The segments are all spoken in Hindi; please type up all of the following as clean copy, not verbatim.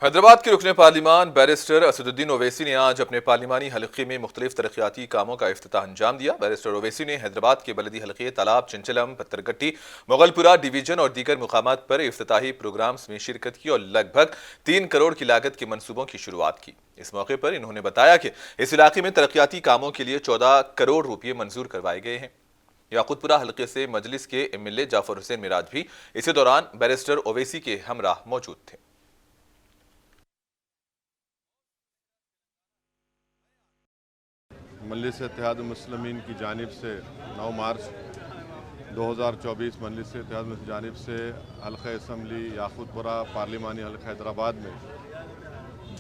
हैदराबाद के रुकने पार्लिमान बैरिस्टर असदुद्दीन ओवैसी ने आज अपने पार्लिमानी हलके में मुख्तलिफ तरक्याती कामों का इफ्तिताह अंजाम दिया। बैरिस्टर ओवैसी ने हैदराबाद के बलदी हलके तालाब, चिंचलम, पत्थरगट्टी, मुगलपुरा डिवीजन और दीगर मुकामात पर इफ्तिताही प्रोग्राम्स में शिरकत की और लगभग 3 करोड़ की लागत के मनसूबों की शुरुआत की। इस मौके पर इन्होंने बताया कि इस इलाके में तरक्याती कामों के लिए 14 करोड़ रुपये मंजूर करवाए गए हैं। याकूतपुरा हलके से मजलिस के MLA जाफर हुसैन मिराज भी इसी दौरान बैरिस्टर ओवैसी के हमराह मौजूद थे। मजलिस इत्तेहाद मुस्लिमीन की जानिब से 9 मार्च 2024 मजलिस इत्तेहाद मुस्लिमीन की जानिब से हल्क़े असम्बली याकूतपुरा पार्लिमानी हल्क़े हैदराबाद में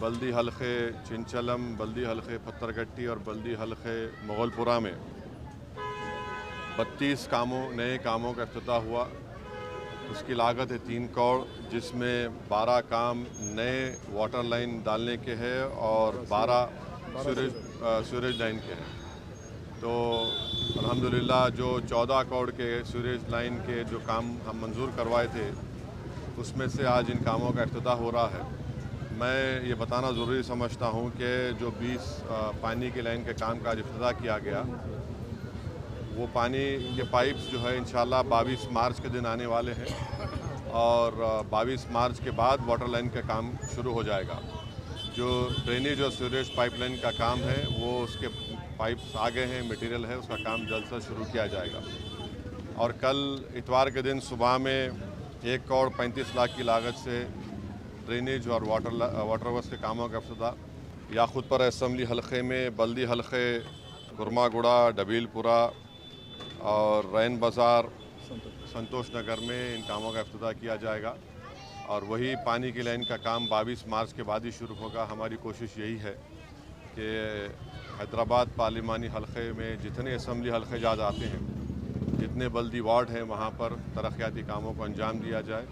बल्दी हल्क़े चिंचलम, बल्दी हल्क़े पत्थरगट्टी और बल्दी हल्क़े मुगलपुरा में 32 नए कामों का इफ्तिताह हुआ। उसकी लागत है 3 करोड़, जिसमें 12 काम नए वाटर लाइन डालने के हैं और 12 सूरज लाइन के हैं। तो अल्हम्दुलिल्लाह जो 14 करोड़ के सूरज लाइन के जो काम हम मंजूर करवाए थे, उसमें से आज इन कामों का इफ्तिताह हो रहा है। मैं ये बताना ज़रूरी समझता हूँ कि जो 20 पानी की लाइन के काम का आज इफ्तिताह किया गया, वो पानी के पाइप्स जो है इंशाल्लाह 22 मार्च के दिन आने वाले हैं और 22 मार्च के बाद वाटर लाइन का काम शुरू हो जाएगा। जो ड्रेनेज और सीवरेज पाइपलाइन का काम है वो उसके पाइप्स आ गए हैं, मटेरियल है, उसका काम जल्द से शुरू किया जाएगा। और कल इतवार के दिन सुबह में 1 करोड़ 35 लाख की लागत से ड्रेनेज और वाटर वर्क्स के कामों का इफ्तिताह याकूतपुरा असम्बली हलक़े में बल्दी हलक़े कुरमागुड़ा, डबीलपुरा और रैन बाज़ार, संतोष नगर में इन कामों का इफ्तिताह किया जाएगा। और वही पानी की लाइन का काम 22 मार्च के बाद ही शुरू होगा। हमारी कोशिश यही है कि हैदराबाद पार्लिमानी हलक़े में जितने असम्बली हलक़े जात आते हैं, जितने बल्दी वार्ड हैं, वहाँ पर तरक्याती कामों को अंजाम दिया जाए।